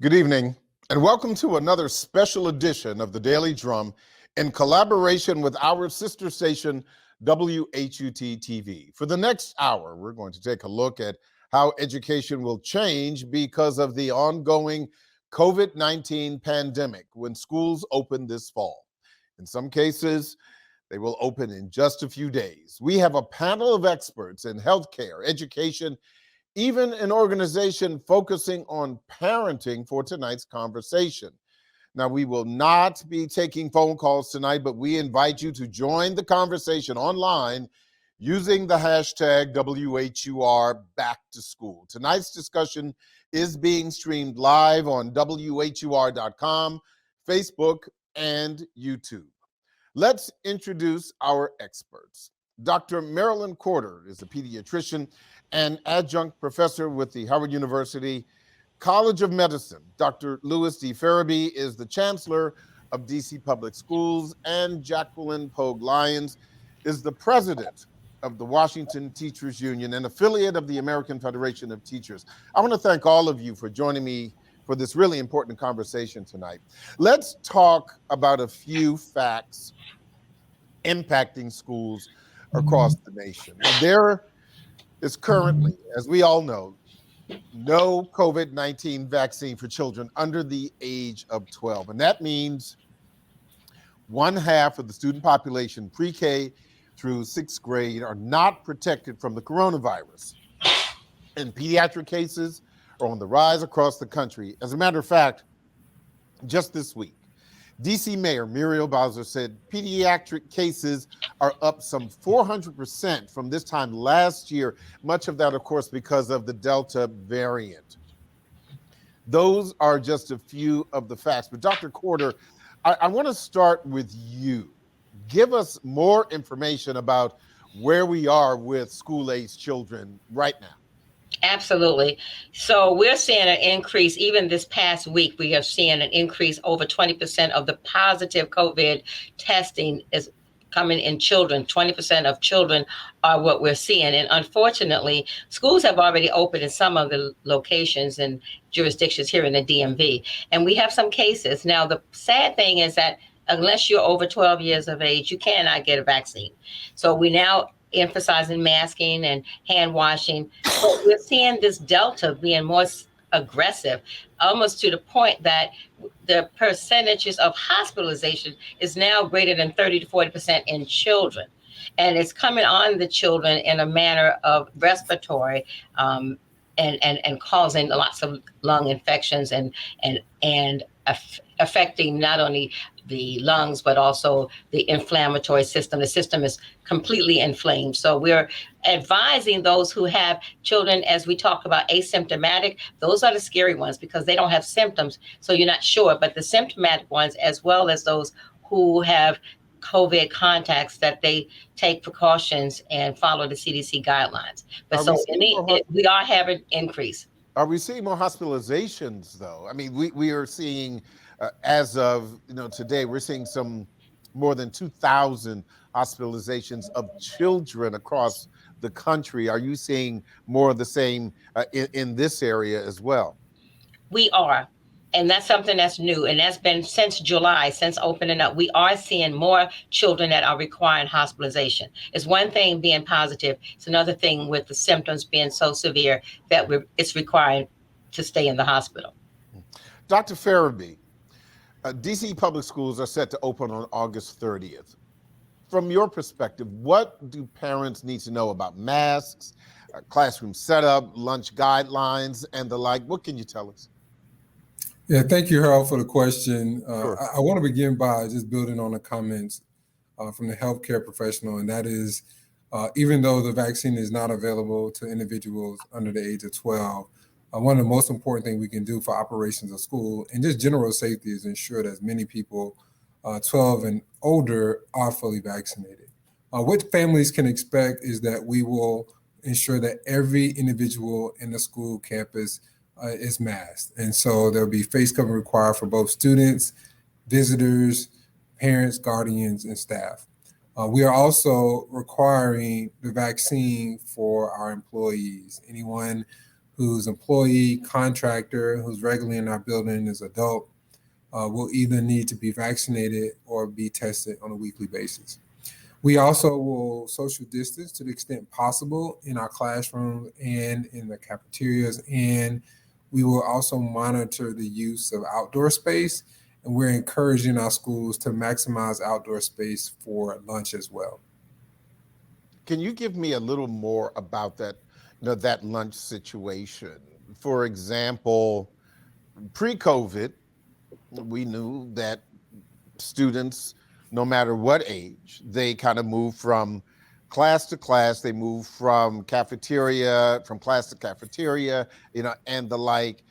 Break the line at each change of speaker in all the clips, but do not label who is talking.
Good evening, and welcome to another special edition of the Daily Drum in collaboration with our sister station, WHUT-TV. For the next hour, we're going to take a look at how education will change because of the ongoing COVID-19 pandemic when schools open this fall. In some cases, they will open in just a few days. We have a panel of experts in healthcare, education, even an organization focusing on parenting for tonight's conversation. Now, we will not be taking phone calls tonight, but we invite you to join the conversation online using the hashtag WHUR Back to School. Tonight's discussion is being streamed live on WHUR.com, Facebook, and YouTube. Let's introduce our experts. Dr. Marilyn Corder is a pediatrician and adjunct professor with the Howard University College of Medicine. Dr. Louis D. Farabee is the chancellor of DC Public Schools, and Jacqueline Pogue Lyons is the president of the Washington Teachers Union, an affiliate of the American Federation of Teachers. I want to thank all of you for joining me for this really important conversation tonight. Let's talk about a few facts impacting schools across the nation. There is currently, as we all know, no COVID-19 vaccine for children under the age of 12. And that means 1/2 of the student population pre-K through 6th grade are not protected from the coronavirus. And pediatric cases are on the rise across the country. As a matter of fact, just this week, DC Mayor Muriel Bowser said pediatric cases are up some 400% from this time last year, much of that, of course, because of the Delta variant. Those are just a few of the facts. But Dr. Corder, I want to start with you. Give us more information about where we are with school-age children right now.
Absolutely. So we're seeing an increase. Even this past week, we have seen an increase. Over 20% of the positive COVID testing is coming in children. 20% of children are what we're seeing. And unfortunately, schools have already opened in some of the locations and jurisdictions here in the DMV. And we have some cases. Now, the sad thing is that unless you're over 12 years of age, you cannot get a vaccine. So we now emphasizing masking and hand washing. But we're seeing this Delta being more aggressive, almost to the point that the percentages of hospitalization is now greater than 30 to 40% in children. And it's coming on the children in a manner of respiratory and causing lots of lung infections and affecting not only the lungs, but also the inflammatory system. The system is completely inflamed. So we're advising those who have children, as we talk about asymptomatic, those are the scary ones because they don't have symptoms. So you're not sure, but the symptomatic ones, as well as those who have COVID contacts, that they take precautions and follow the CDC guidelines. But so we are having increase.
Are we seeing more hospitalizations, though? I mean, we are seeing, as of today, we're seeing some more than 2,000 hospitalizations of children across the country. Are you seeing more of the same in this area as well?
We are. And that's something that's new. And that's been since July, since opening up. We are seeing more children that are requiring hospitalization. It's one thing being positive. It's another thing with the symptoms being so severe that it's required to stay in the hospital.
Dr. Farabee, DC Public Schools are set to open on August 30th. From your perspective, what do parents need to know about masks, classroom setup, lunch guidelines, and the like? What can you tell us?
Yeah, thank you, Harold, for the question.
Sure.
I want to begin by just building on the comments from the healthcare professional, and that is, even though the vaccine is not available to individuals under the age of 12, one of the most important things we can do for operations of school and just general safety is ensure that as many people 12 and older are fully vaccinated. What families can expect is that we will ensure that every individual in the school campus is masked. And so there'll be face covering required for both students, visitors, parents, guardians, and staff. We are also requiring the vaccine for our employees. Anyone whose employee, contractor, who's regularly in our building is adult, will either need to be vaccinated or be tested on a weekly basis. We also will social distance to the extent possible in our classrooms and in the cafeterias, and we will also monitor the use of outdoor space, and we're encouraging our schools to maximize outdoor space for lunch as well.
Can you give me a little more about that, that lunch situation? For example, pre-COVID, we knew that students, no matter what age, they kind of move from class to class, they move from class to cafeteria, and the like.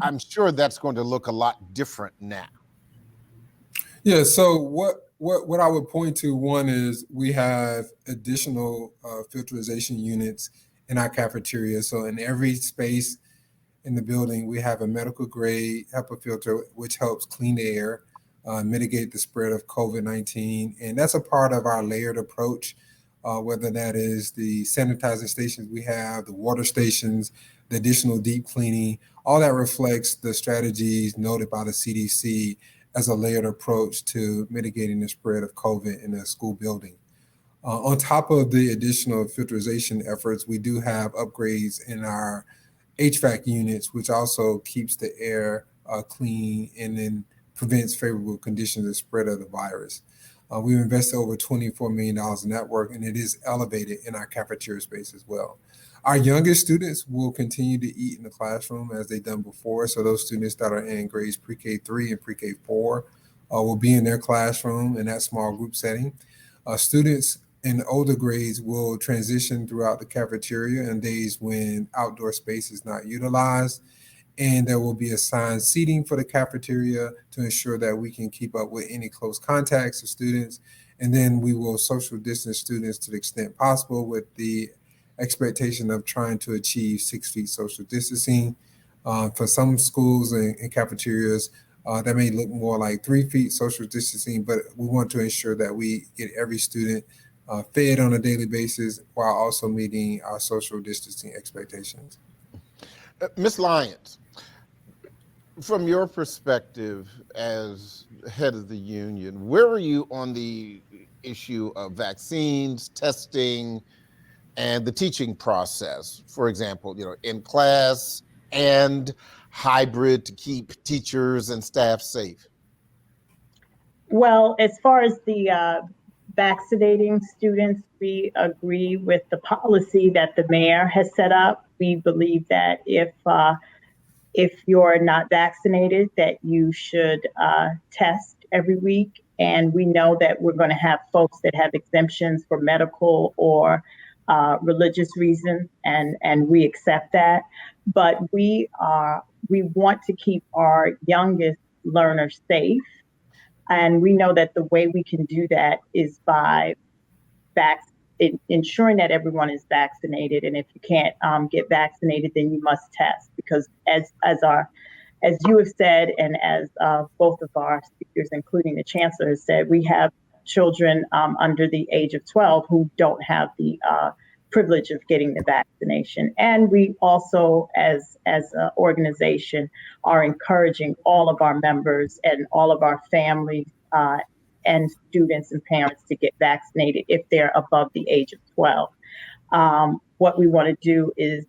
I'm sure that's going to look a lot different now.
Yeah, so what I would point to, one is we have additional filterization units in our cafeteria. So in every space in the building, we have a medical grade HEPA filter, which helps clean the air, mitigate the spread of COVID-19. And that's a part of our layered approach, whether that is the sanitizing stations we have, the water stations, the additional deep cleaning, all that reflects the strategies noted by the CDC as a layered approach to mitigating the spread of COVID in a school building. On top of the additional filtration efforts, we do have upgrades in our HVAC units, which also keeps the air clean and then prevents favorable conditions of spread of the virus. We've invested over $24 million in that work, and it is elevated in our cafeteria space as well. Our youngest students will continue to eat in the classroom as they've done before. So those students that are in grades pre-K3 and pre-K4 will be in their classroom in that small group setting. Students in older grades will transition throughout the cafeteria on days when outdoor space is not utilized. And there will be assigned seating for the cafeteria to ensure that we can keep up with any close contacts of students. And then we will social distance students to the extent possible with the expectation of trying to achieve 6 feet social distancing. For some schools and cafeterias, that may look more like 3 feet social distancing, but we want to ensure that we get every student fed on a daily basis while also meeting our social distancing expectations.
Ms. Lyons, from your perspective as head of the union, where are you on the issue of vaccines, testing, and the teaching process? For example, in class and hybrid to keep teachers and staff safe?
Well, as far as the vaccinating students, we agree with the policy that the mayor has set up. We believe that if you're not vaccinated, that you should test every week. And we know that we're going to have folks that have exemptions for medical or religious reasons, and we accept that. But we want to keep our youngest learners safe. And we know that the way we can do that is by ensuring that everyone is vaccinated. And if you can't get vaccinated, then you must test, because as you have said, and as both of our speakers, including the chancellor, has said, we have children under the age of 12 who don't have the privilege of getting the vaccination. And we also, as an organization, are encouraging all of our members and all of our families and students and parents to get vaccinated if they're above the age of 12. What we want to do is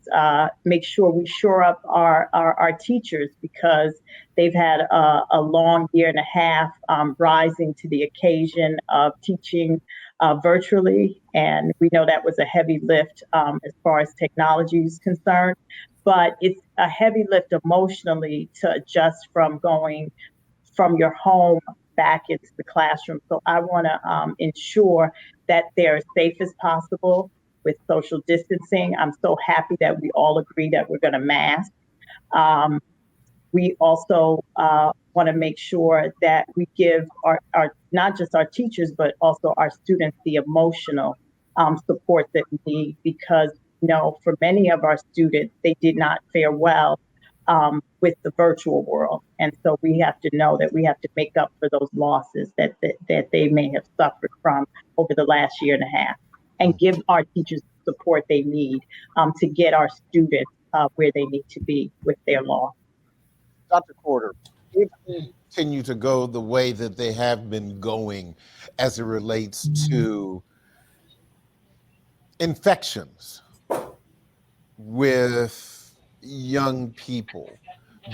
make sure we shore up our teachers, because they've had a long year and a half rising to the occasion of teaching virtually. And we know that was a heavy lift as far as technology is concerned, but it's a heavy lift emotionally to adjust from going from your home back into the classroom. So I want to ensure that they're as safe as possible with social distancing. I'm so happy that we all agree that we're going to mask. We also want to make sure that we give our not just our teachers, but also our students the emotional support that we need, because for many of our students, they did not fare well with the virtual world. And so we have to know that we have to make up for those losses that they may have suffered from over the last year and a half, and give our teachers the support they need to get our students where they need to be with their law.
Dr. Porter, if we continue to go the way that they have been going as it relates to infections with young people,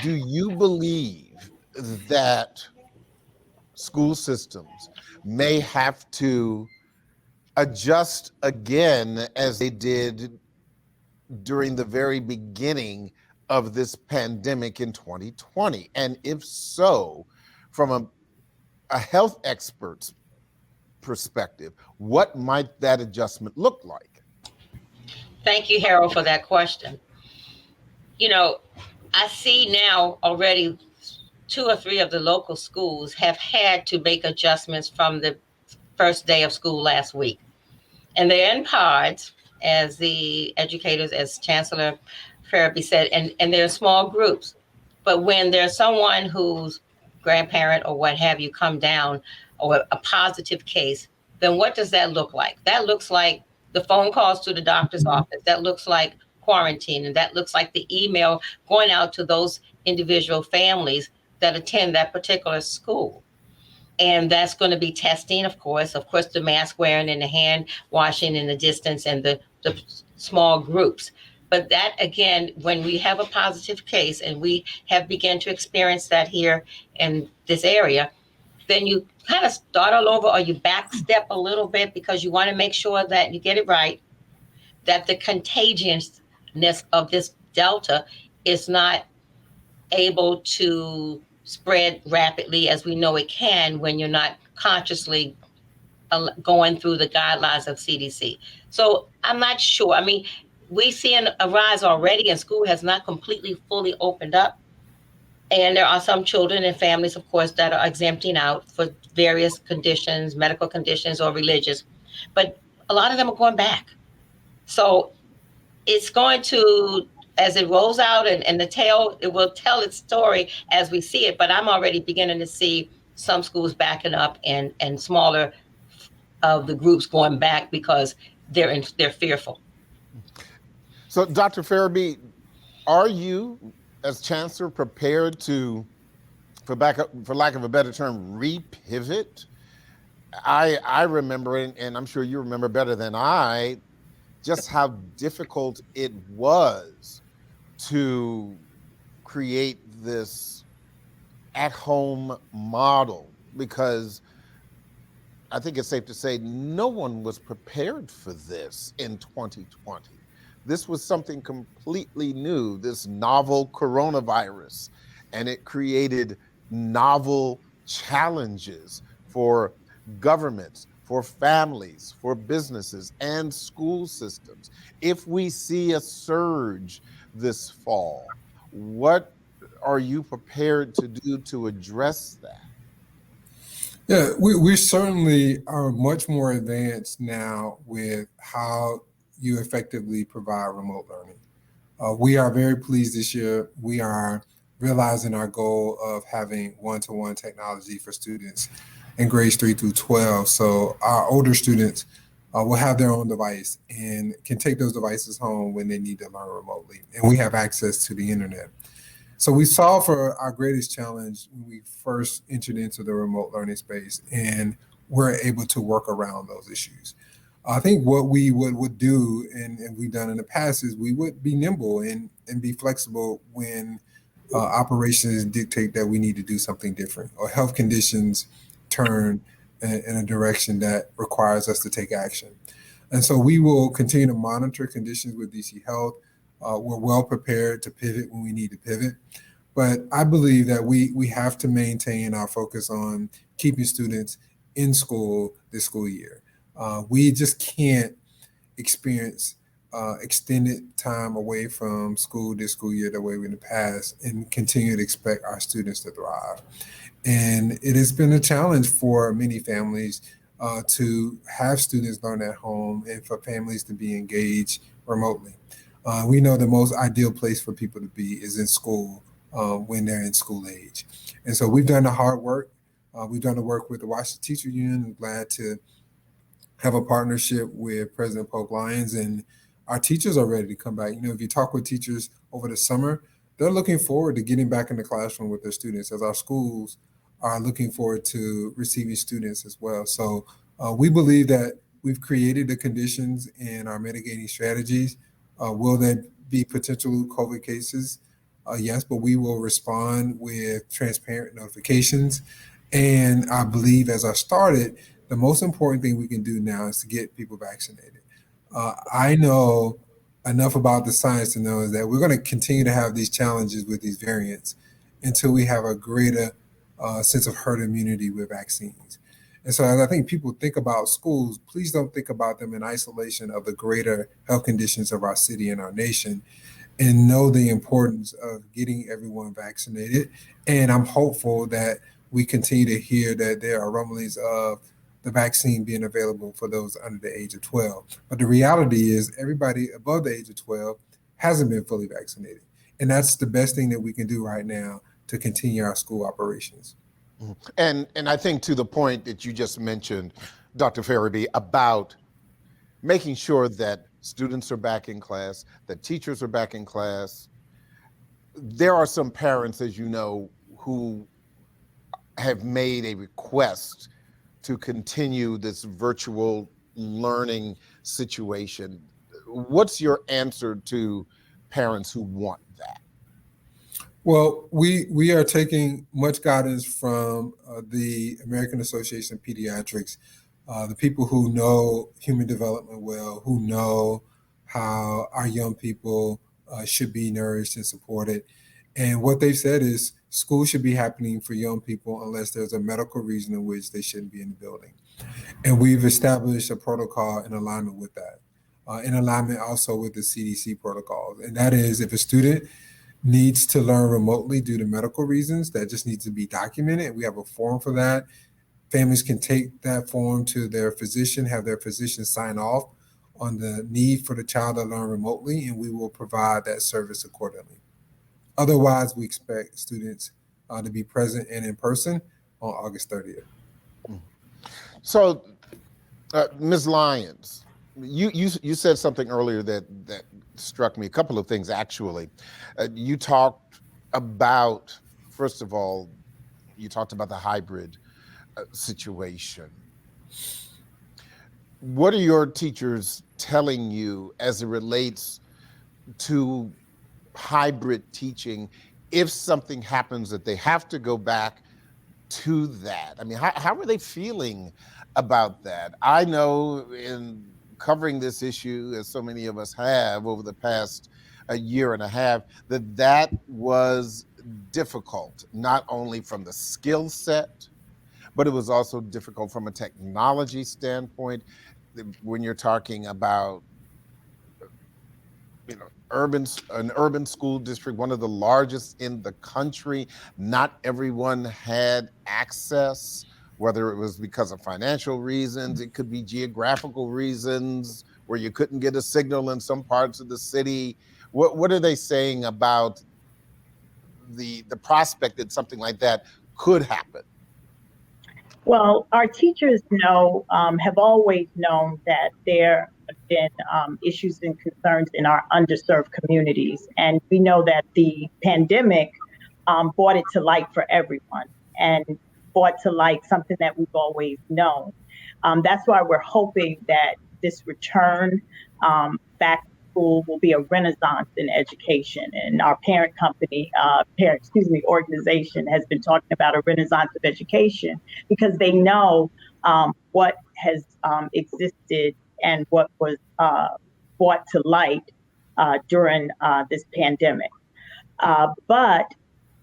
do you believe that school systems may have to adjust again as they did during the very beginning of this pandemic in 2020? And if so, from a health expert's perspective, what might that adjustment look like?
Thank you, Harold, for that question. You know, I see now already 2 or 3 of the local schools have had to make adjustments from the first day of school last week. And they're in pods, as the educators, as Chancellor Farabee said, and they're small groups. But when there's someone whose grandparent or what have you come down, or a positive case, then what does that look like? That looks like the phone calls to the doctor's office. That looks like quarantine. And that looks like the email going out to those individual families that attend that particular school. And that's going to be testing, of course, the mask wearing and the hand washing and the distance and the small groups. But that, again, when we have a positive case, and we have begun to experience that here in this area, then you kind of start all over, or you back step a little bit, because you want to make sure that you get it right, that the contagiousness of this Delta is not able to spread rapidly as we know it can when you're not consciously going through the guidelines of CDC. So I'm not sure. I mean, we see a rise already, and school has not completely fully opened up. And there are some children and families, of course, that are exempting out for various conditions, medical conditions or religious. But a lot of them are going back. So it's going to, as it rolls out, and the tail, it will tell its story as we see it. But I'm already beginning to see some schools backing up, and smaller of the groups going back because they're fearful.
So, Dr. Farabee, are you, as Chancellor, prepared to, for lack of a better term, repivot? I remember, and I'm sure you remember better than I, just how difficult it was to create this at-home model, because I think it's safe to say no one was prepared for this in 2020. This was something completely new, this novel coronavirus, and it created novel challenges for governments, for families, for businesses, and school systems. If we see a surge this fall, what are you prepared to do to address that?
Yeah, we certainly are much more advanced now with how you effectively provide remote learning. We are very pleased this year. We are realizing our goal of having one-to-one technology for students in grades 3 through 12. So our older students will have their own device and can take those devices home when they need to learn remotely. And we have access to the internet. So we saw for our greatest challenge when we first entered into the remote learning space, and we're able to work around those issues. I think what we would do, and we've done in the past, is we would be nimble and be flexible when operations dictate that we need to do something different, or health conditions turn in a direction that requires us to take action. And so we will continue to monitor conditions with DC Health. We're well prepared to pivot when we need to pivot. But I believe that we have to maintain our focus on keeping students in school this school year. We just can't experience extended time away from school this school year the way we in the past and continue to expect our students to thrive. And it has been a challenge for many families to have students learn at home and for families to be engaged remotely. We know the most ideal place for people to be is in school when they're in school age. And so we've done the hard work. We've done the work with the Washington Teacher Union. I'm glad to have a partnership with President Polk Lyons, and our teachers are ready to come back. You know, if you talk with teachers over the summer, they're looking forward to getting back in the classroom with their students, as our schools are looking forward to receiving students as well. So we believe that we've created the conditions in our mitigating strategies. Will there be potential COVID cases? Yes, but we will respond with transparent notifications. And I believe, as I started, the most important thing we can do now is to get people vaccinated. I know enough about the science to know is that we're going to continue to have these challenges with these variants until we have a greater sense of herd immunity with vaccines. And so as I think people think about schools, please don't think about them in isolation of the greater health conditions of our city and our nation, and know the importance of getting everyone vaccinated. And I'm hopeful that we continue to hear that there are rumblings of the vaccine being available for those under the age of 12. But the reality is everybody above the age of 12 hasn't been fully vaccinated. And that's the best thing that we can do right now to continue our school operations.
And I think to the point that you just mentioned, Dr. Farabee, about making sure that students are back in class, that teachers are back in class. There are some parents, as you know, who have made a request to continue this virtual learning situation. What's your answer to parents who want that?
Well, we are taking much guidance from the American Association of Pediatrics, the people who know human development well, who know how our young people should be nourished and supported. And what they've said is school should be happening for young people unless there's a medical reason in which they shouldn't be in the building. And we've established a protocol in alignment with that, in alignment also with the CDC protocols. And that is, if a student needs to learn remotely due to medical reasons, that just needs to be documented. We have a form for that. Families can take that form to their physician, have their physician sign off on the need for the child to learn remotely, and we will provide that service accordingly. Otherwise, we expect students to be present and in person on August 30th.
So, Ms. Lyons, you said something earlier that struck me, a couple of things actually. You talked about, first of all, you talked about the hybrid situation. What are your teachers telling you as it relates to hybrid teaching if something happens that they have to go back to that? I mean, how are they feeling about that? I know in covering this issue, as so many of us have over the past year and a half, that was difficult, not only from the skill set, but it was also difficult from a technology standpoint. When you're talking about, you know, an urban school district, one of the largest in the country, not everyone had access, whether it was because of financial reasons, it could be geographical reasons where you couldn't get a signal in some parts of the city. What are they saying about the prospect that something like that could happen?
Well, our teachers know, have always known that there have been issues and concerns in our underserved communities. And we know that the pandemic brought it to light for everyone and brought to light something that we've always known. That's why we're hoping that this return back to school will be a renaissance in education. And our parent company, organization has been talking about a renaissance of education because they know what has existed and what was brought to light during this pandemic. But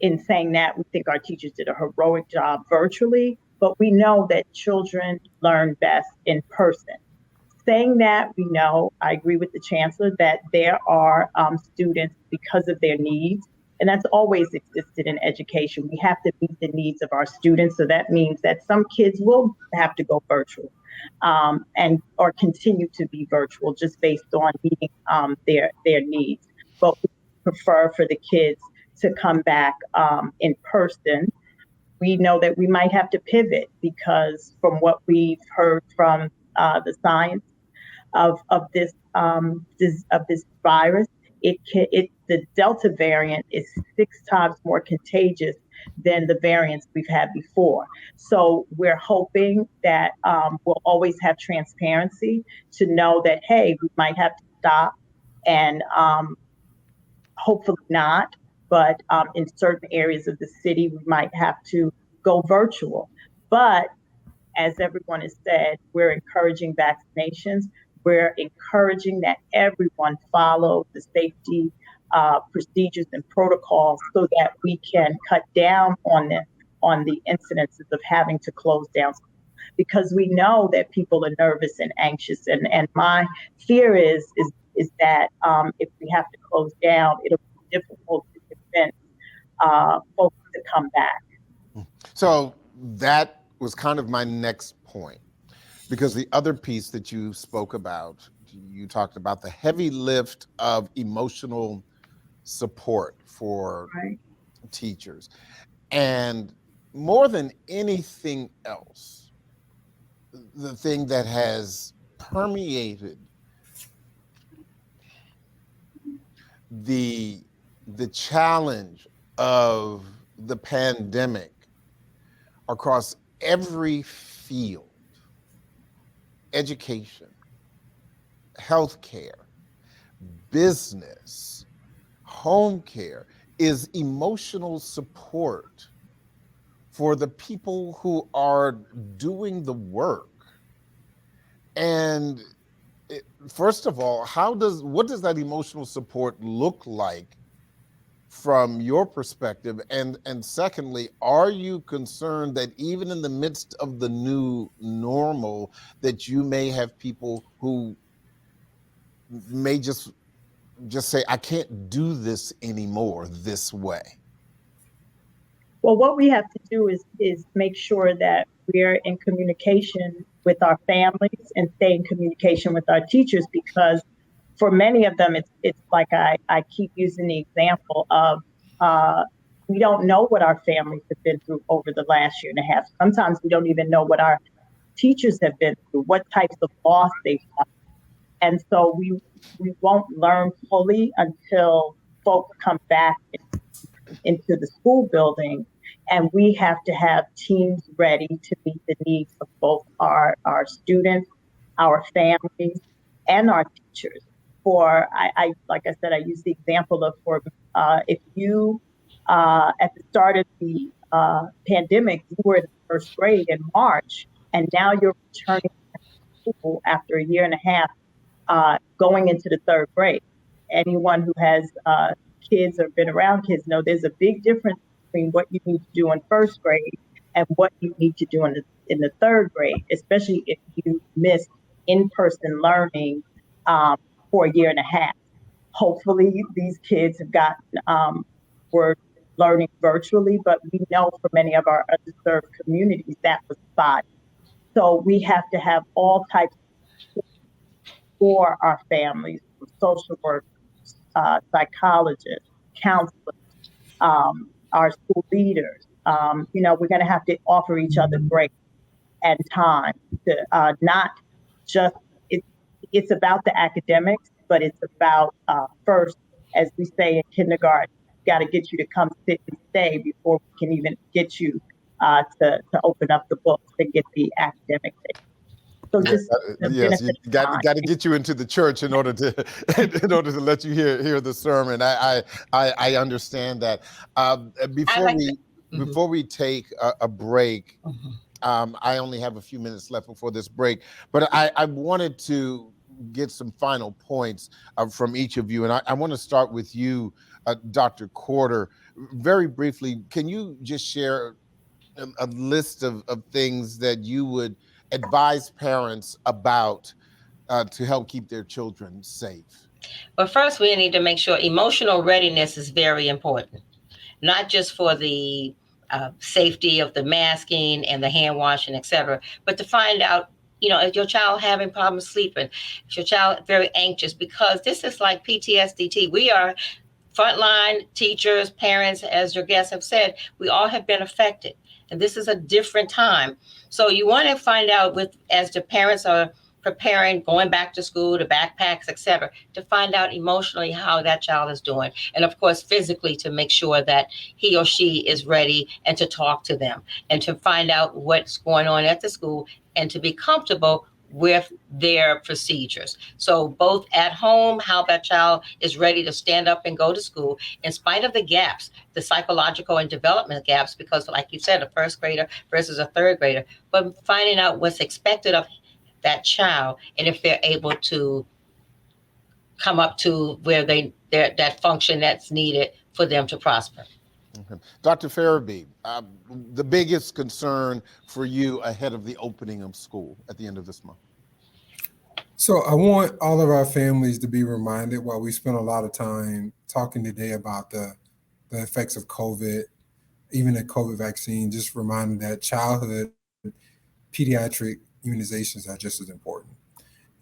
in saying that, we think our teachers did a heroic job virtually, but we know that children learn best in person. Saying that, we know, I agree with the chancellor, that there are students, because of their needs, and that's always existed in education. We have to meet the needs of our students. So that means that some kids will have to go virtual or continue to be virtual just based on meeting their needs. But we prefer for the kids to come back in person. We know that we might have to pivot because from what we've heard from the science of this virus, the the Delta variant is 6 times more contagious than the variants we've had before. So we're hoping that we'll always have transparency to know that, hey, we might have to stop, and hopefully not, but in certain areas of the city, we might have to go virtual. But as everyone has said, we're encouraging vaccinations. We're encouraging that everyone follow the safety procedures and protocols so that we can cut down on the incidences of having to close down, because we know that people are nervous and anxious. And my fear is that if we have to close down, it'll be difficult to convince folks to come back.
So that was kind of my next point, because the other piece that you spoke about, you talked about the heavy lift of emotional support for teachers. And more than anything else, the thing that has permeated the challenge of the pandemic across every field, education, healthcare, business, home care, is emotional support for the people who are doing the work. And first of all, what does that emotional support look like from your perspective? And secondly, are you concerned that even in the midst of the new normal, that you may have people who may just say, I can't do this anymore this way?
Well, what we have to do is make sure that we're in communication with our families and stay in communication with our teachers, because for many of them, it's like I keep using the example of we don't know what our families have been through over the last year and a half. Sometimes we don't even know what our teachers have been through, what types of loss they've had. And so we won't learn fully until folks come back into the school building, and we have to have teams ready to meet the needs of both our students, our families, and our teachers. I like I said, I use the example of if you at the start of the pandemic, you were in first grade in March, and now you're returning to school after a year and a half, going into the third grade. Anyone who has kids or been around kids know there's a big difference between what you need to do in first grade and what you need to do in the third grade, especially if you missed in-person learning for a year and a half. Hopefully these kids have gotten, were learning virtually, but we know for many of our underserved communities that was spotty. So we have to have all types of for our families, social workers, psychologists, counselors, our school leaders. We're going to have to offer each other breaks and time to not just, it's about the academics, but it's about first, as we say in kindergarten, got to get you to come sit and stay before we can even get you to open up the books and get the academic thing. So just
yes, you got to get you into the church in order to let you hear the sermon. I understand that. Before we take a break, I only have a few minutes left before this break, but I wanted to get some final points from each of you, and I want to start with you, Dr. Corder. Very briefly, can you just share a list of things that you would advise parents about to help keep their children safe?
But first, we need to make sure emotional readiness is very important, not just for the safety of the masking and the hand washing, etc., but to find out, is your child having problems sleeping? Is your child very anxious? Because this is like PTSD. We are frontline teachers, parents, as your guests have said, we all have been affected. And this is a different time. So you want to find out as the parents are preparing, going back to school, the backpacks, etc., to find out emotionally how that child is doing. And of course, physically, to make sure that he or she is ready, and to talk to them and to find out what's going on at the school and to be comfortable with their procedures. So both at home, how that child is ready to stand up and go to school in spite of the gaps, the psychological and development gaps, because like you said, a first grader versus a third grader, but finding out what's expected of that child and if they're able to come up to where that function that's needed for them to prosper.
Okay. Dr. Farabee, the biggest concern for you ahead of the opening of school at the end of this month?
So I want all of our families to be reminded, while we spent a lot of time talking today about the effects of COVID, even the COVID vaccine, just reminding that childhood pediatric immunizations are just as important.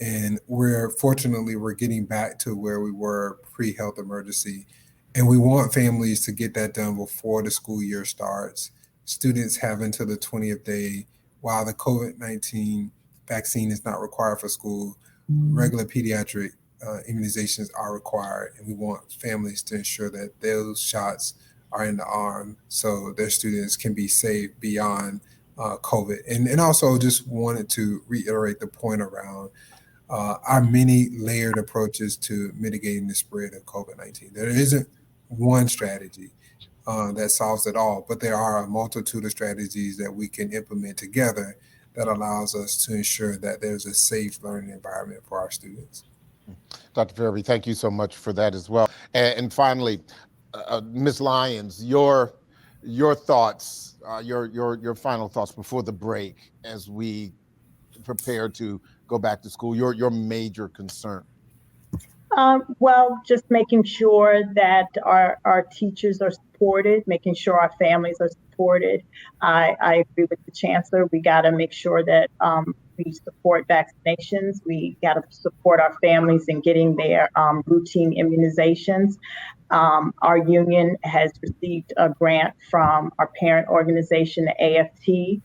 And fortunately, we're getting back to where we were pre-health emergency. And we want families to get that done before the school year starts. Students have until the 20th day. While the COVID-19 vaccine is not required for school, regular pediatric immunizations are required. And we want families to ensure that those shots are in the arm so their students can be safe beyond COVID. And also just wanted to reiterate the point around our many layered approaches to mitigating the spread of COVID-19. There isn't one strategy that solves it all, but there are a multitude of strategies that we can implement together that allows us to ensure that there's a safe learning environment for our students.
Dr. Farabee, thank you so much for that as well. And finally, Ms. Lyons, your thoughts, your final thoughts before the break as we prepare to go back to school, your major concern.
Well, just making sure that our teachers are supported, making sure our families are supported. I agree with the chancellor. We got to make sure that we support vaccinations. We got to support our families in getting their routine immunizations. Our union has received a grant from our parent organization, the AFT,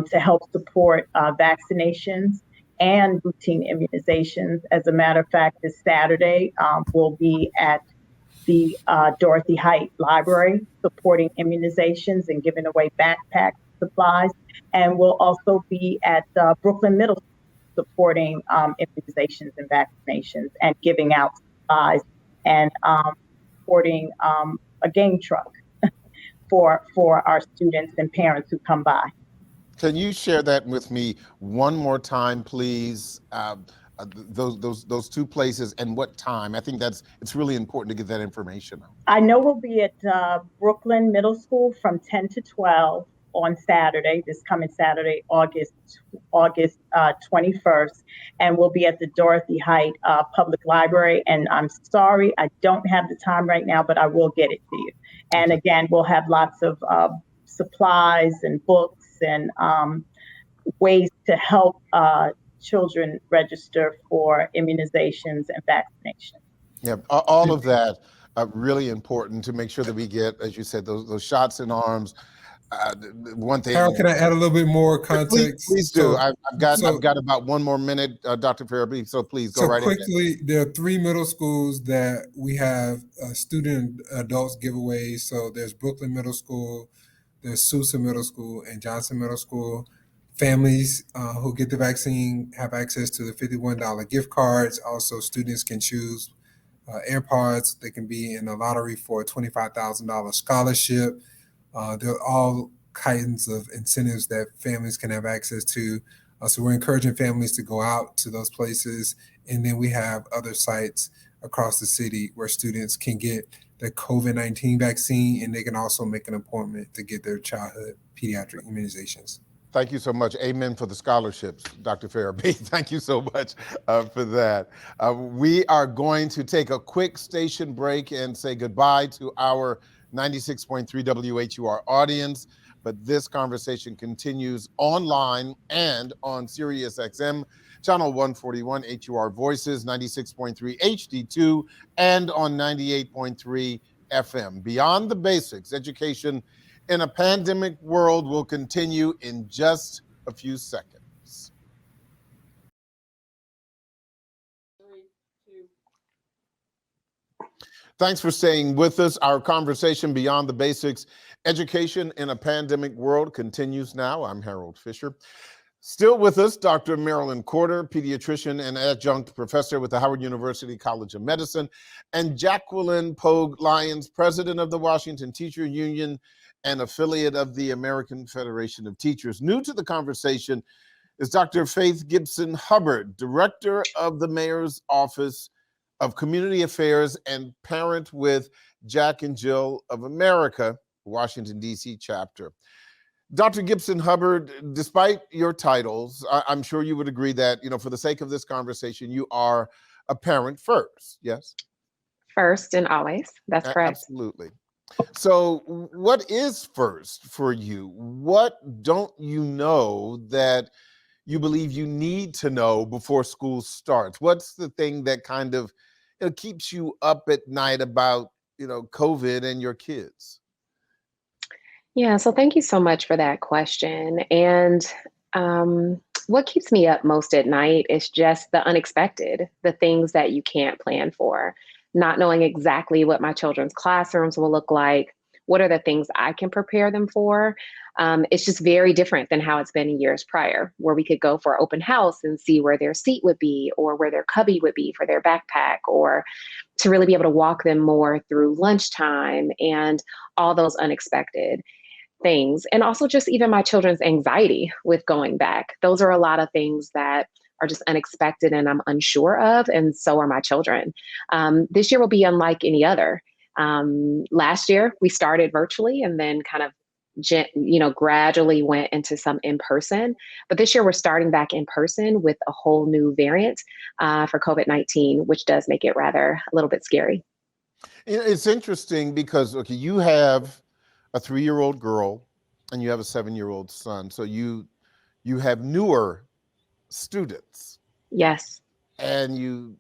to help support vaccinations and routine immunizations. As a matter of fact, this Saturday, we'll be at the Dorothy Height Library supporting immunizations and giving away backpack supplies. And we'll also be at Brooklyn Middle School supporting immunizations and vaccinations and giving out supplies and supporting a game truck for our students and parents who come by.
Can you share that with me one more time, please? Those two places and what time? I think it's really important to get that information out.
I know we'll be at Brooklyn Middle School from 10 to 12 on Saturday, this coming Saturday, August 21st, and we'll be at the Dorothy Height Public Library. And I'm sorry, I don't have the time right now, but I will get it to you. And again, we'll have lots of supplies and books and ways to help children register for immunizations and vaccinations.
Yeah, all of that really important to make sure that we get, as you said, those shots in arms. One thing.
Harold, can I add a little bit more context?
Please do. I've got about one more minute, Dr. Farabee. So please go right ahead.
So quickly, there are 3 middle schools that we have student adults giveaways. So there's Brooklyn Middle School, there's Sousa Middle School, and Johnson Middle School. Families who get the vaccine have access to the $51 gift cards. Also, students can choose AirPods. They can be in a lottery for a $25,000 scholarship. There are all kinds of incentives that families can have access to. So we're encouraging families to go out to those places. And then we have other sites across the city where students can get the COVID-19 vaccine, and they can also make an appointment to get their childhood pediatric immunizations.
Thank you so much. Amen for the scholarships, Dr. Farabee. Thank you so much for that. We are going to take a quick station break and say goodbye to our 96.3 WHUR audience, but this conversation continues online and on Sirius XM, channel 141, HUR Voices, 96.3 HD2, and on 98.3 FM. Beyond the Basics, education in a pandemic world will continue in just a few seconds. Thanks for staying with us. Our conversation Beyond the Basics, Education in a Pandemic World continues now. I'm Harold Fisher. Still with us, Dr. Marilyn Corder, pediatrician and adjunct professor with the Howard University College of Medicine, and Jacqueline Pogue Lyons, president of the Washington Teacher Union and affiliate of the American Federation of Teachers. New to the conversation is Dr. Faith Gibson Hubbard, director of the Mayor's Office of Community Affairs and parent with Jack and Jill of America, Washington, D.C. chapter. Dr. Gibson Hubbard, despite your titles, I'm sure you would agree that, for the sake of this conversation, you are a parent first, yes?
First and always, that's correct.
Absolutely. So what is first for you? What don't you know that you believe you need to know before school starts? What's the thing that kind of keeps you up at night about, COVID and your kids?
Yeah, so thank you so much for that question. And what keeps me up most at night is just the unexpected, the things that you can't plan for, not knowing exactly what my children's classrooms will look like. What are the things I can prepare them for? It's just very different than how it's been in years prior, where we could go for open house and see where their seat would be or where their cubby would be for their backpack, or to really be able to walk them more through lunchtime and all those unexpected things. And also just even my children's anxiety with going back. Those are a lot of things that are just unexpected and I'm unsure of, and so are my children. This year will be unlike any other. Last year we started virtually and then kind of gradually went into some in person. But this year we're starting back in person with a whole new variant for COVID-19, which does make it rather a little bit scary.
It's interesting because, you have a 3-year-old girl and you have a 7-year-old son. So you have newer students.
Yes.
And you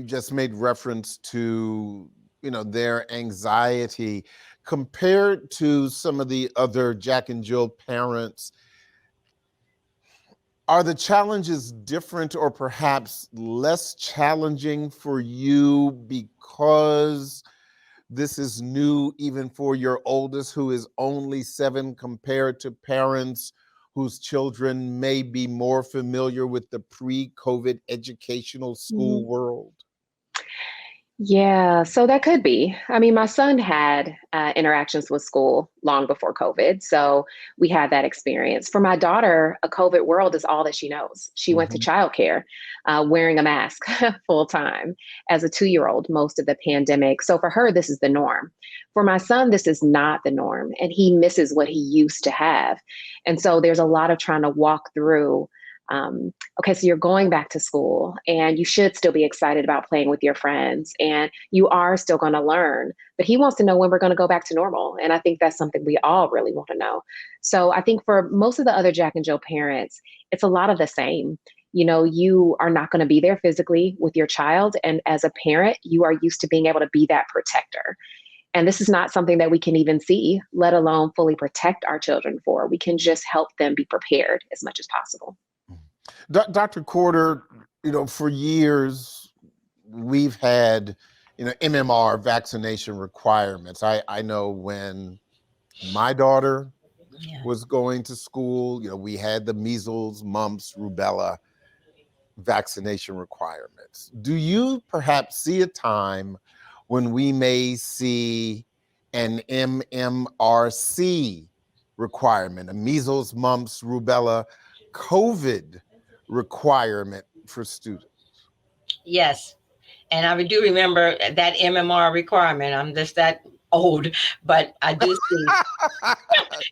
just made reference to, their anxiety compared to some of the other Jack and Jill parents. Are the challenges different or perhaps less challenging for you because this is new even for your oldest, who is only 7, compared to parents whose children may be more familiar with the pre-COVID educational school world?
Yeah, so that could be. I mean, my son had interactions with school long before COVID, so we had that experience. For my daughter, a COVID world is all that she knows. She went to childcare, wearing a mask full time as a 2-year-old most of the pandemic. So for her, this is the norm. For my son, this is not the norm, and he misses what he used to have. And so there's a lot of trying to walk through. Okay, so you're going back to school and you should still be excited about playing with your friends and you are still going to learn, but he wants to know when we're going to go back to normal. And I think that's something we all really want to know. So I think for most of the other Jack and Jill parents, it's a lot of the same. You are not going to be there physically with your child. And as a parent, you are used to being able to be that protector. And this is not something that we can even see, let alone fully protect our children for. We can just help them be prepared as much as possible.
Dr. Corder, for years, we've had, MMR vaccination requirements. I know when my daughter was going to school, we had the measles, mumps, rubella vaccination requirements. Do you perhaps see a time when we may see an MMRC requirement, a measles, mumps, rubella, COVID requirement for students?
Yes. And I do remember that MMR requirement. I'm just that old, but I do see.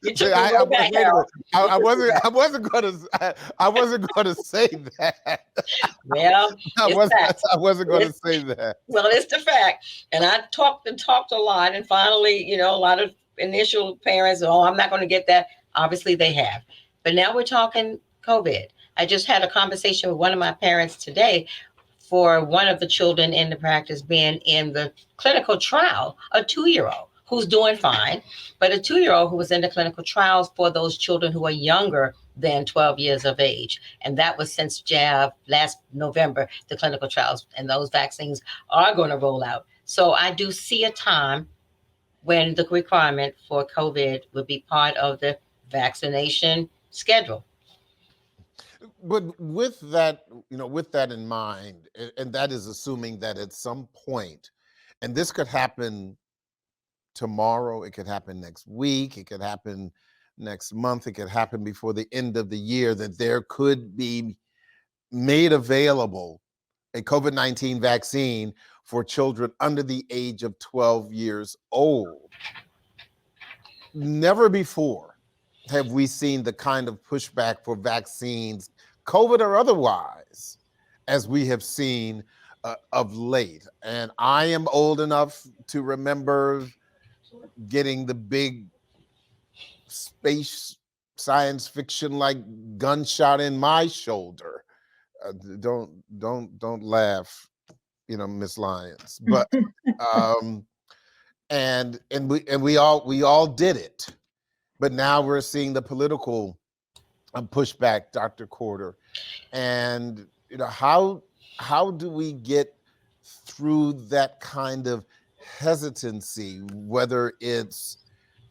You took me way back, Harold.
I wasn't going to say that.
Well,
I wasn't going to say that.
Well, it's the fact. And I talked a lot, and finally, a lot of initial parents, I'm not going to get that. Obviously, they have. But now we're talking COVID. I just had a conversation with one of my parents today for one of the children in the practice being in the clinical trial, a 2-year-old who's doing fine, but a 2-year-old who was in the clinical trials for those children who are younger than 12 years of age. And that was since last November, the clinical trials, and those vaccines are going to roll out So I do see a time when the requirement for COVID would be part of the vaccination schedule.
But with that, with that in mind, and that is assuming that at some point, and this could happen tomorrow, it could happen next week, it could happen next month, it could happen before the end of the year, that there could be made available a COVID-19 vaccine for children under the age of 12 years old. Never before have we seen the kind of pushback for vaccines, COVID or otherwise, as we have seen of late. And I am old enough to remember getting the big space science fiction like gunshot in my shoulder. Don't laugh, Miss Lyons. But and we all did it. But now we're seeing the political pushback, Dr. Corder. And how do we get through that kind of hesitancy, whether it's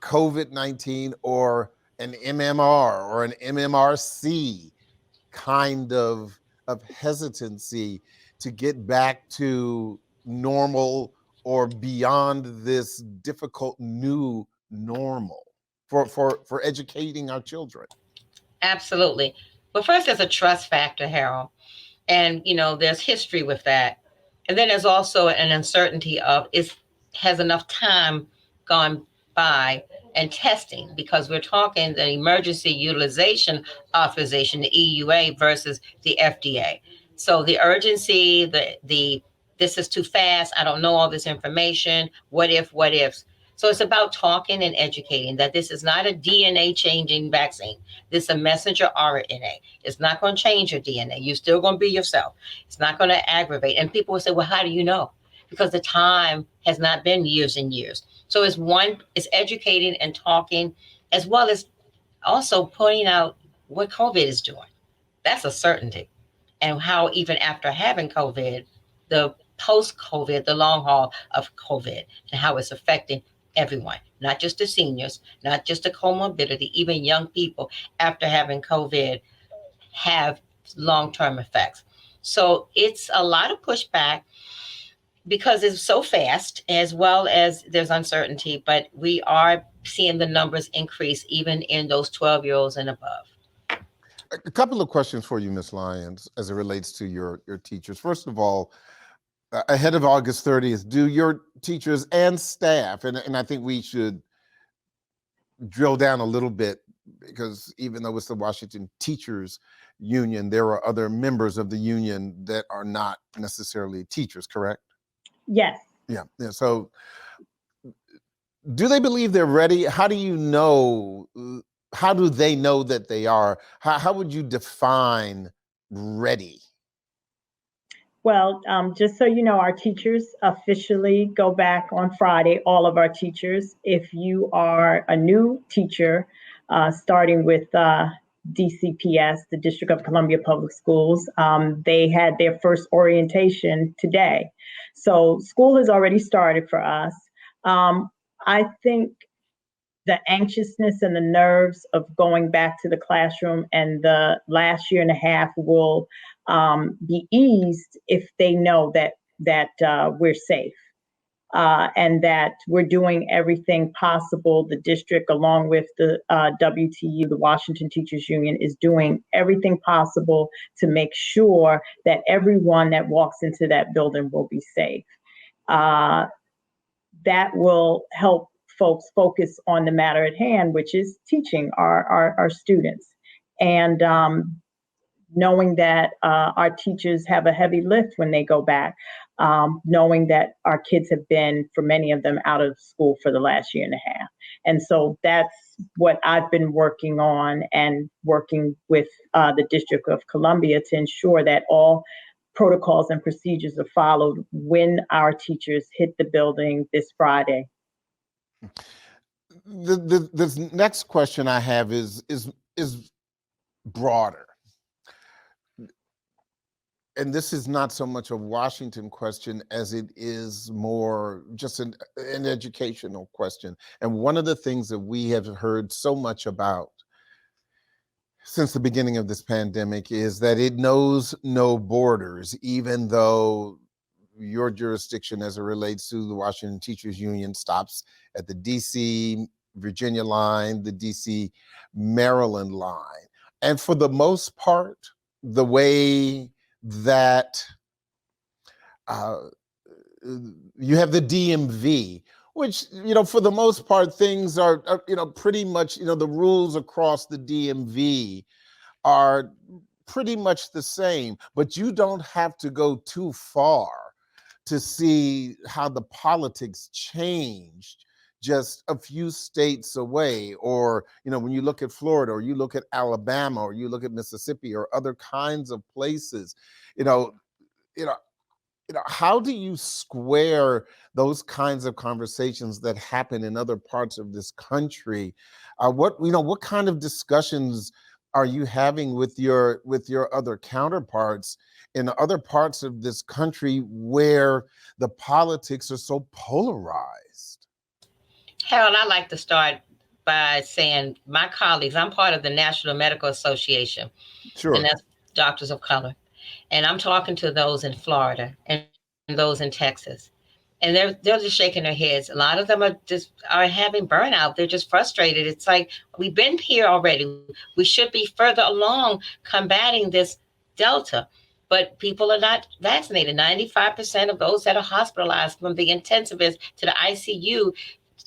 COVID-19 or an MMR or an MMRC kind of hesitancy to get back to normal or beyond this difficult new normal for educating our children?
Absolutely. Well, first, there's a trust factor, Harold. And, there's history with that. And then there's also an uncertainty of has enough time gone by and testing, because we're talking the emergency utilization authorization, the EUA versus the FDA. So the urgency, this is too fast, I don't know all this information, what ifs. So it's about talking and educating that this is not a DNA changing vaccine. This is a messenger RNA. It's not going to change your DNA. You're still going to be yourself. It's not going to aggravate. And people will say, well, how do you know? Because the time has not been years and years. So it's educating and talking, as well as also pointing out what COVID is doing. That's a certainty. And how even after having COVID, the post-COVID, the long haul of COVID, and how it's affecting everyone, not just the seniors, not just the comorbidity, even young people after having COVID have long-term effects. So it's a lot of pushback because it's so fast, as well as there's uncertainty, but we are seeing the numbers increase even in those 12-year-olds and above.
A couple of questions for you, Ms. Lyons, as it relates to your teachers. First of all, ahead of August 30th, do your teachers and staff, and I think we should drill down a little bit, because even though it's the Washington Teachers Union, there are other members of the union that are not necessarily teachers, correct?
Yes.
Yeah. So do they believe they're ready? How do you know? How do they know that they are? How would you define ready?
Well, just so you know, our teachers officially go back on Friday, all of our teachers. If you are a new teacher, starting with DCPS, the District of Columbia Public Schools, they had their first orientation today. So school has already started for us. I think the anxiousness and the nerves of going back to the classroom and the last year and a half will be eased if they know that we're safe and that we're doing everything possible. The district, along with the WTU, the Washington Teachers Union, is doing everything possible to make sure that everyone that walks into that building will be safe. That will help folks focus on the matter at hand, which is teaching our students. And knowing that our teachers have a heavy lift when they go back, knowing that our kids have been, for many of them, out of school for the last year and a half. And so that's what I've been working on, and working with the District of Columbia to ensure that all protocols and procedures are followed when our teachers hit the building this Friday.
The next question I have is broader. and this is not so much a Washington question as it is more just an educational question. And one of the things that we have heard so much about since the beginning of this pandemic is that it knows no borders, even though your jurisdiction as it relates to the Washington Teachers Union stops at the DC, Virginia line, the DC, Maryland line. And for the most part, the way that you have the DMV, which, for the most part, things are pretty much, the rules across the DMV are pretty much the same, but you don't have to go too far to see how the politics changed just a few states away. Or, when you look at Florida, or you look at Alabama, or you look at Mississippi, or other kinds of places, how do you square those kinds of conversations that happen in other parts of this country? What kind of discussions are you having with your other counterparts in other parts of this country where the politics are so polarized?
Harold, I'd like to start by saying my colleagues, I'm part of the National Medical Association.
Sure.
And that's doctors of color. And I'm talking to those in Florida and those in Texas. And they're just shaking their heads. A lot of them are having burnout. They're just frustrated. It's like, we've been here already. We should be further along combating this Delta, but people are not vaccinated. 95% of those that are hospitalized, from the intensivist to the ICU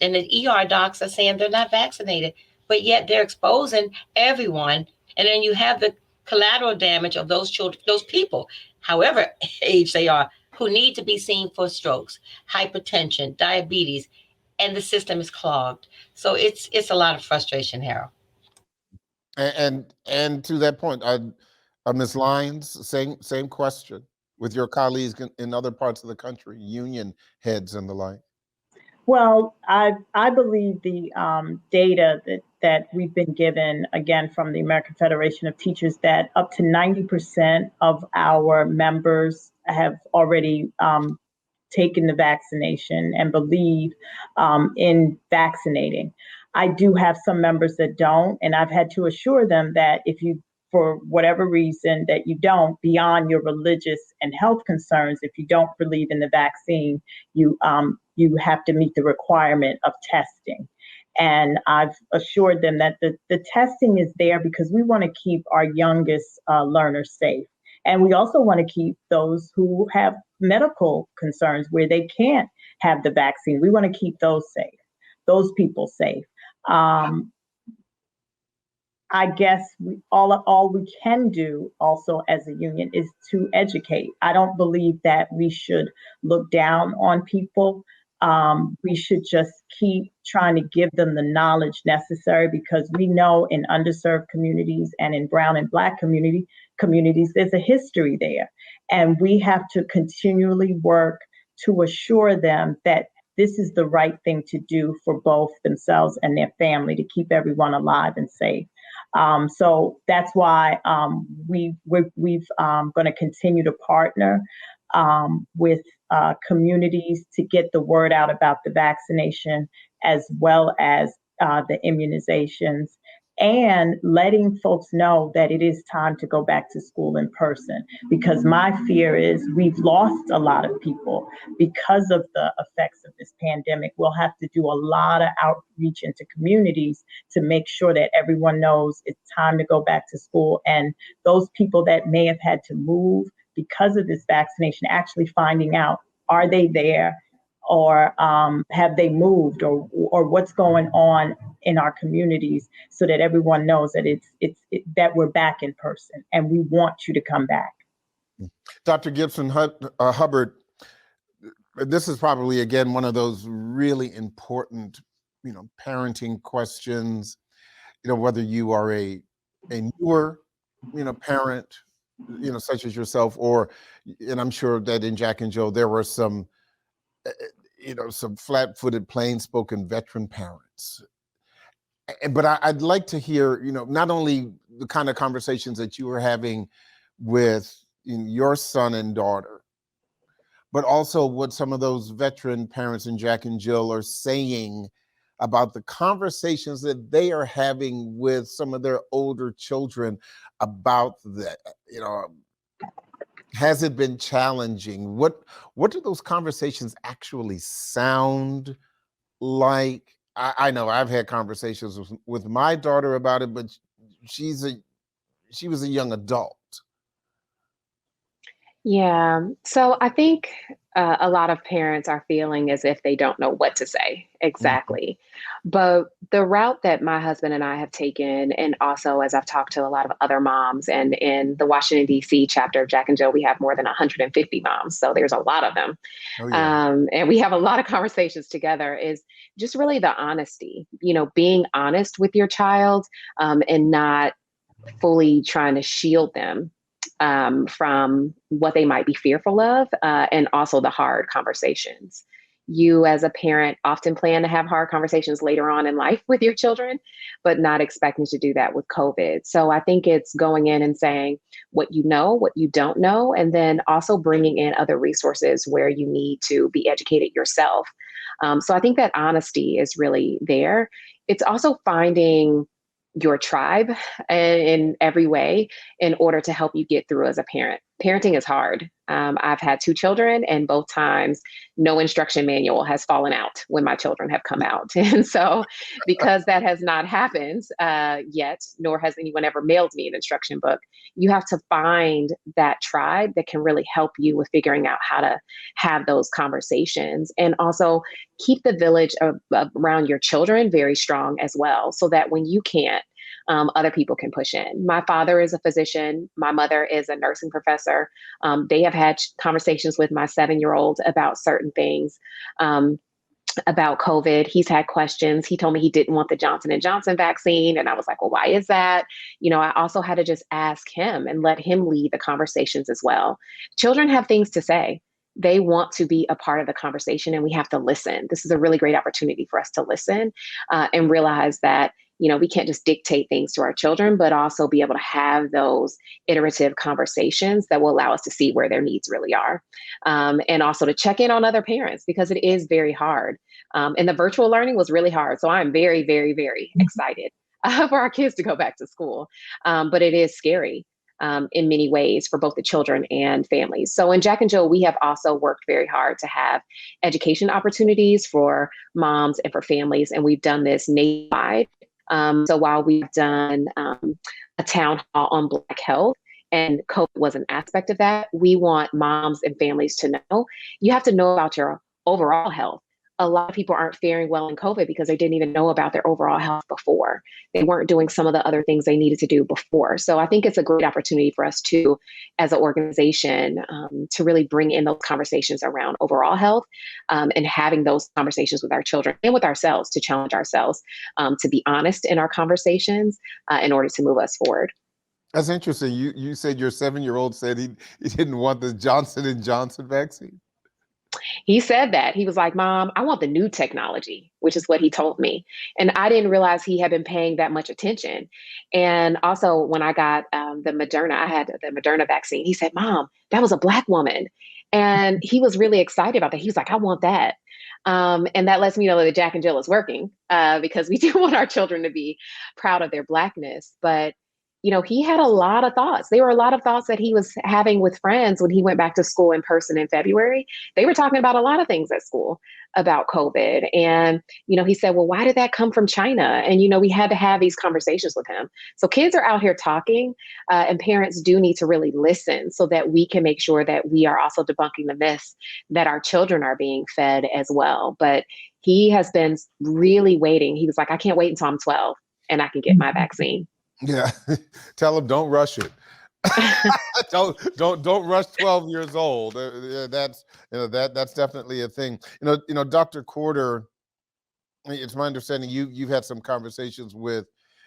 and the ER docs, are saying they're not vaccinated, but yet they're exposing everyone. And then you have the collateral damage of those children, those people, however age they are, who need to be seen for strokes, hypertension, diabetes, and the system is clogged. So it's a lot of frustration, Harold.
And to that point, Ms. Lyons, same question with your colleagues in other parts of the country, union heads and the like.
Well, I believe the data that we've been given, again, from the American Federation of Teachers, that up to 90% of our members have already taken the vaccination and believe in vaccinating. I do have some members that don't, and I've had to assure them that if you, for whatever reason, that you don't, beyond your religious and health concerns, if you don't believe in the vaccine, you have to meet the requirement of testing. And I've assured them that the testing is there because we want to keep our youngest learners safe. And we also want to keep those who have medical concerns where they can't have the vaccine. We want to keep those safe, those people safe. I guess all we can do also as a union is to educate. I don't believe that we should look down on people. We should just keep trying to give them the knowledge necessary, because we know in underserved communities and in brown and Black communities, there's a history there. And we have to continually work to assure them that this is the right thing to do for both themselves and their family, to keep everyone alive and safe. So that's why we've going to continue to partner with communities to get the word out about the vaccination, as well as the immunizations, and letting folks know that it is time to go back to school in person. Because my fear is we've lost a lot of people because of the effects of this pandemic. We'll have to do a lot of outreach into communities to make sure that everyone knows it's time to go back to school. And those people that may have had to move because of this vaccination, actually finding out, are they there, or have they moved, or what's going on in our communities, so that everyone knows that that we're back in person and we want you to come back.
Dr. Gibson Hubbard, this is probably, again, one of those really important, parenting questions, whether you are a newer, parent, such as yourself, and I'm sure that in Jack and Jill, there were some, some flat-footed, plain-spoken veteran parents. But I'd like to hear, not only the kind of conversations that you were having with, in your son and daughter, but also what some of those veteran parents in Jack and Jill are saying about the conversations that they are having with some of their older children about that. Has it been challenging? What do those conversations actually sound like? I know I've had conversations with my daughter about it, but she was a young adult.
Yeah. So I think a lot of parents are feeling as if they don't know what to say exactly. But the route that my husband and I have taken, and also as I've talked to a lot of other moms, and in the Washington, D.C. chapter of Jack and Jill, we have more than 150 moms. So there's a lot of them.
Oh, yeah.
And we have a lot of conversations together, is just really the honesty, being honest with your child, and not fully trying to shield them from what they might be fearful of, and also the hard conversations. You as a parent often plan to have hard conversations later on in life with your children, but not expecting to do that with COVID. So I think it's going in and saying what you know, what you don't know, and then also bringing in other resources where you need to be educated yourself. So I think that honesty is really there. It's also finding your tribe in every way in order to help you get through as a parent. Parenting is hard. I've had 2 children, and both times no instruction manual has fallen out when my children have come out. And so because that has not happened yet, nor has anyone ever mailed me an instruction book, you have to find that tribe that can really help you with figuring out how to have those conversations, and also keep the village around your children very strong as well, so that when you can't, other people can push in. My father is a physician. My mother is a nursing professor. They have had conversations with my 7-year-old about certain things, about COVID. He's had questions. He told me he didn't want the Johnson & Johnson vaccine. And I was like, well, why is that? I also had to just ask him and let him lead the conversations as well. Children have things to say. They want to be a part of the conversation, and we have to listen. This is a really great opportunity for us to listen, and realize that we can't just dictate things to our children, but also be able to have those iterative conversations that will allow us to see where their needs really are. And also to check in on other parents, because it is very hard. And the virtual learning was really hard. So I'm very, very, very excited for our kids to go back to school. But it is scary in many ways for both the children and families. So in Jack and Jill, we have also worked very hard to have education opportunities for moms and for families. And we've done this nationwide. So while we've done a town hall on Black health, and COVID was an aspect of that, we want moms and families to know you have to know about your overall health. A lot of people aren't faring well in COVID because they didn't even know about their overall health before. They weren't doing some of the other things they needed to do before. So I think it's a great opportunity for us to, as an organization, to really bring in those conversations around overall health, and having those conversations with our children and with ourselves, to challenge ourselves, to be honest in our conversations, in order to move us forward.
That's interesting. You said your 7-year-old said he didn't want the Johnson & Johnson vaccine.
He said that. He was like, Mom, I want the new technology, which is what he told me. And I didn't realize he had been paying that much attention. And also when I got the Moderna, I had the Moderna vaccine. He said, Mom, that was a Black woman. And he was really excited about that. He was like, I want that. And that lets me know that Jack and Jill is working, because we do want our children to be proud of their Blackness. But he had a lot of thoughts. There were a lot of thoughts that he was having with friends when he went back to school in person in February. They were talking about a lot of things at school about COVID. And, he said, well, why did that come from China? And, we had to have these conversations with him. So kids are out here talking, and parents do need to really listen, so that we can make sure that we are also debunking the myths that our children are being fed as well. But he has been really waiting. He was like, I can't wait until I'm 12 and I can get my vaccine.
Yeah, tell him don't rush it. don't rush 12 years old. That's that's definitely a thing. Dr. Corder, it's my understanding you've had some conversations with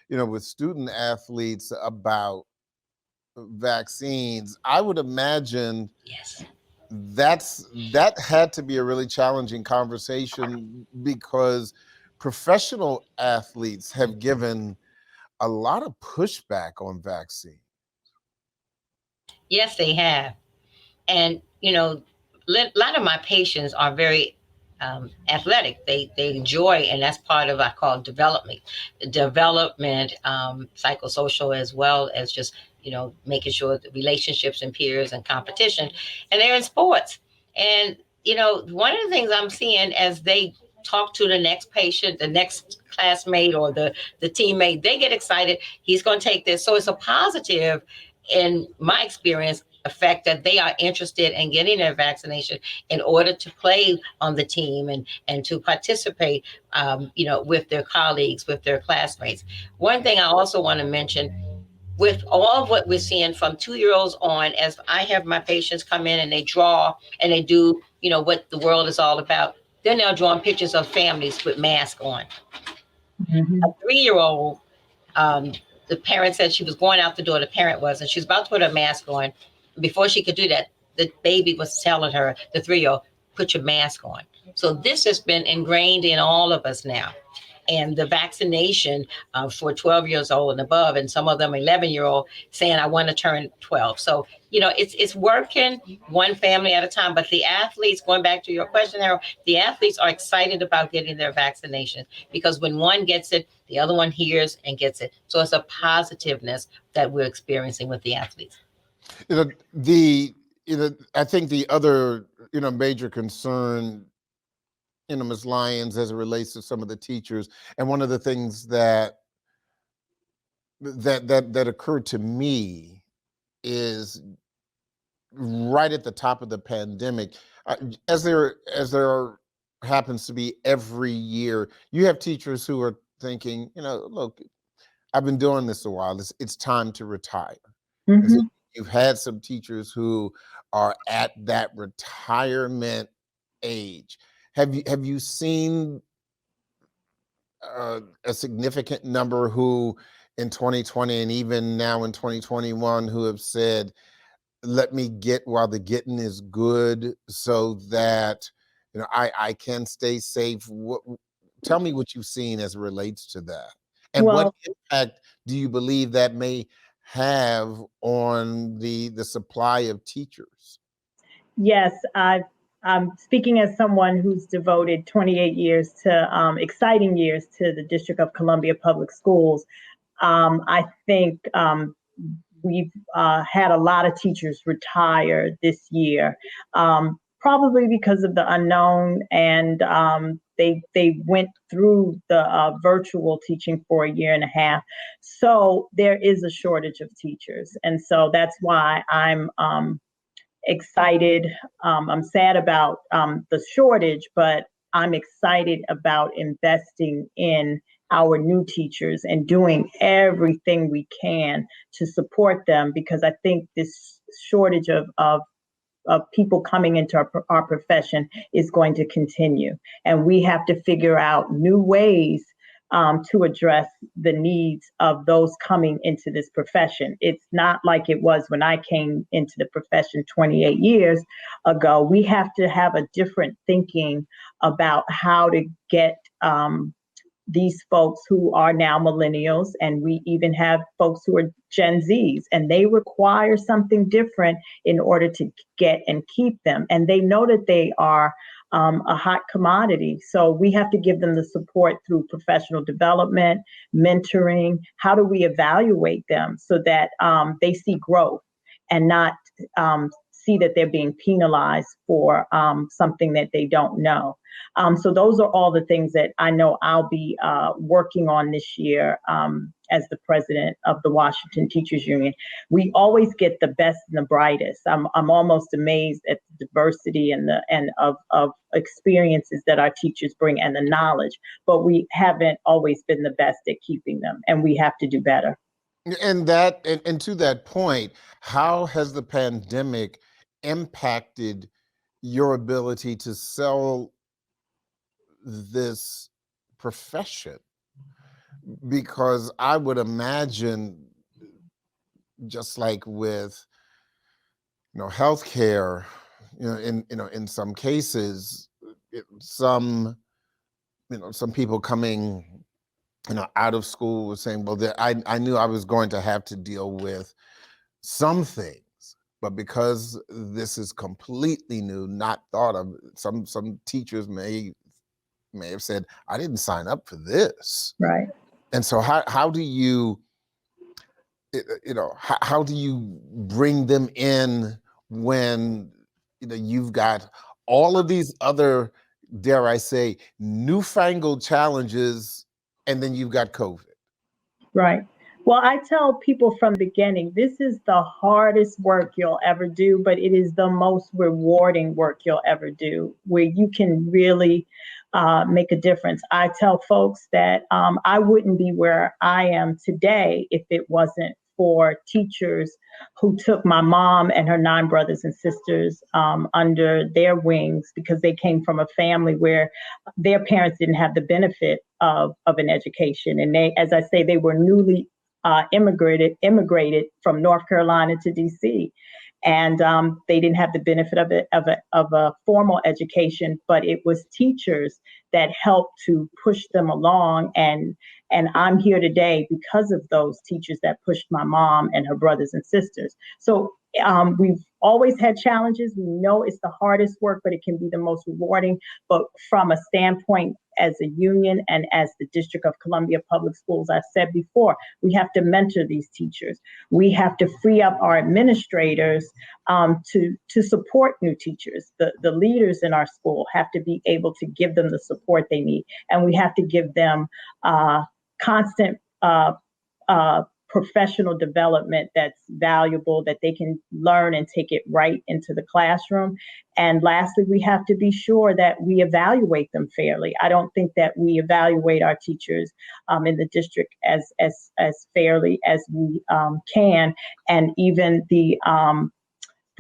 with student athletes about vaccines. I would imagine
Yes.
that had to be a really challenging conversation, because professional athletes have given a lot of pushback on vaccine.
Yes, they have. And, a lot of my patients are very athletic. They enjoy, and that's part of, I call development, psychosocial, as well as just, making sure the relationships and peers and competition. And they're in sports. And, one of the things I'm seeing as they talk to the next patient, the next classmate, or the teammate, they get excited. He's going to take this. So it's a positive, in my experience, effect that they are interested in getting their vaccination in order to play on the team and to participate, with their colleagues, with their classmates. One thing I also want to mention, with all of what we're seeing from 2-year-olds on, as I have my patients come in and they draw and they do, what the world is all about, they're now drawing pictures of families with masks on.
Mhm.
A 3-year-old, the parent said she was going out the door, the parent was, and she was about to put her mask on. Before she could do that, the baby was telling her, the 3-year-old, put your mask on. So this has been ingrained in all of us now. And the vaccination for 12 years old and above, and some of them 11-year-old saying, I want to turn 12. So, it's working one family at a time. But the athletes, going back to your question, Harold, the athletes are excited about getting their vaccination, because when one gets it, the other one hears and gets it. So it's a positiveness that we're experiencing with the athletes.
I think the other, major concern, Ms. Lyons, as it relates to some of the teachers, and one of the things that occurred to me is right at the top of the pandemic, as there happens to be every year, you have teachers who are thinking, look, I've been doing this a while. It's time to retire. And so you've had some teachers who are at that retirement age. Have you seen a significant number who in 2020 and even now in 2021 who have said, let me get while the getting is good so that I can stay safe? Tell me what you've seen as it relates to that, and what impact do you believe that may have on the supply of teachers?
Yes, I'm speaking as someone who's devoted 28 years to exciting years to the District of Columbia Public Schools. I think we've had a lot of teachers retire this year, probably because of the unknown, and they went through the virtual teaching for a year and a half. So there is a shortage of teachers, and so that's why I'm excited. I'm sad about the shortage, but I'm excited about investing in our new teachers and doing everything we can to support them, because I think this shortage of people coming into our profession is going to continue. And we have to figure out new ways to address the needs of those coming into this profession. It's not like it was when I came into the profession 28 years ago. We have to have a different thinking about how to get these folks who are now millennials, and we even have folks who are Gen Zs, and they require something different in order to get and keep them. And they know that they are a hot commodity. So we have to give them the support through professional development, mentoring. How do we evaluate them so that they see growth and not see that they're being penalized for something that they don't know? So those are all the things that I know I'll be working on this year as the president of the Washington Teachers Union. We always get the best and the brightest. I'm almost amazed at the diversity and of experiences that our teachers bring and the knowledge, but we haven't always been the best at keeping them, and we have to do better.
And to that point, how has the pandemic impacted your ability to sell this profession? Because I would imagine, just like with healthcare, in some cases, some people coming out of school was saying, well, I knew I was going to have to deal with some things but because this is completely new, not thought of, some teachers may have said, I didn't sign up for this.
Right.
And so how do you, how do you bring them in when, you've got all of these other, dare I say, newfangled challenges, and then you've got COVID?
Right. Well, I tell people from the beginning, this is the hardest work you'll ever do, but it is the most rewarding work you'll ever do, where you can really make a difference. I tell folks that I wouldn't be where I am today if it wasn't for teachers who took my mom and her 9 brothers and sisters under their wings, because they came from a family where their parents didn't have the benefit of an education. And they, as I say, they were newly immigrated from North Carolina to DC. And they didn't have the benefit of a formal education, but it was teachers that helped to push them along. And I'm here today because of those teachers that pushed my mom and her brothers and sisters. So we've always had challenges. We know it's the hardest work, but it can be the most rewarding. But from a standpoint as a union and as the District of Columbia Public Schools, I've said before, we have to mentor these teachers. We have to free up our administrators to support new teachers. The leaders in our school have to be able to give them the support they need. And we have to give them constant professional development that's valuable, that they can learn and take it right into the classroom. And lastly, we have to be sure that we evaluate them fairly. I don't think that we evaluate our teachers in the district as fairly as we can. And even the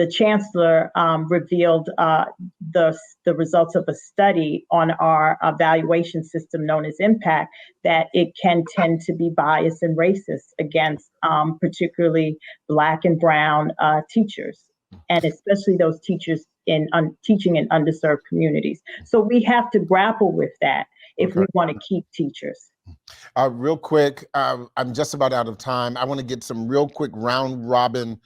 chancellor revealed the results of a study on our evaluation system known as Impact, that it can tend to be biased and racist against particularly Black and Brown teachers, and especially those teachers in teaching in underserved communities. So we have to grapple with that if we want to keep teachers.
Real quick, I'm just about out of time. I want to get some real quick round robin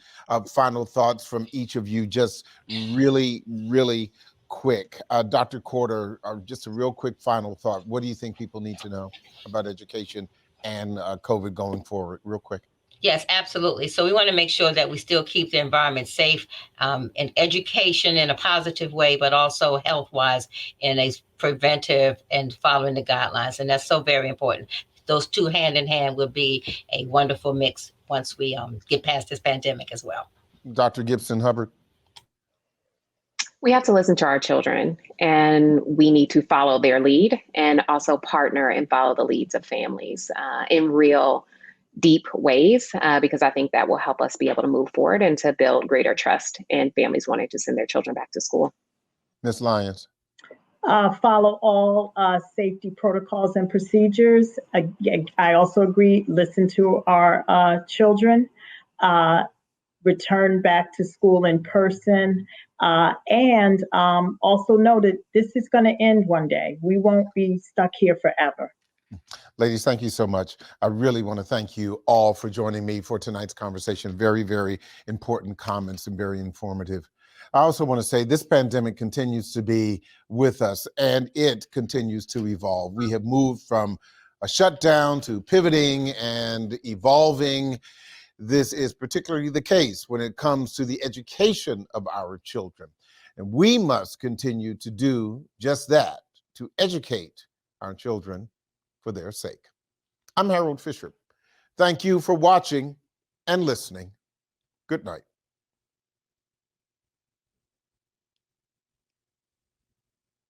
final thoughts from each of you, just really, really quick. Dr. Corder, just a real quick final thought. What do you think people need to know about education and COVID going forward? Real quick.
Yes, absolutely. So we want to make sure that we still keep the environment safe, and education in a positive way, but also health-wise in a preventive and following the guidelines. And that's so very important. Those two hand in hand will be a wonderful mix once we get past this pandemic as well.
Dr. Gibson Hubbard.
We have to listen to our children, and we need to follow their lead and also partner and follow the leads of families in real deep ways, because I think that will help us be able to move forward and to build greater trust in families wanting to send their children back to school.
Ms. Lyons.
Follow all safety protocols and procedures. I also agree, listen to our children, return back to school in person, and also know that this is going to end one day. We won't be stuck here forever.
Ladies, thank you so much. I really want to thank you all for joining me for tonight's conversation. Very, very important comments and very informative. I also want to say this pandemic continues to be with us, and it continues to evolve. We have moved from a shutdown to pivoting and evolving. This is particularly the case when it comes to the education of our children. And we must continue to do just that, to educate our children for their sake. I'm Harold Fisher. Thank you for watching and listening. Good night.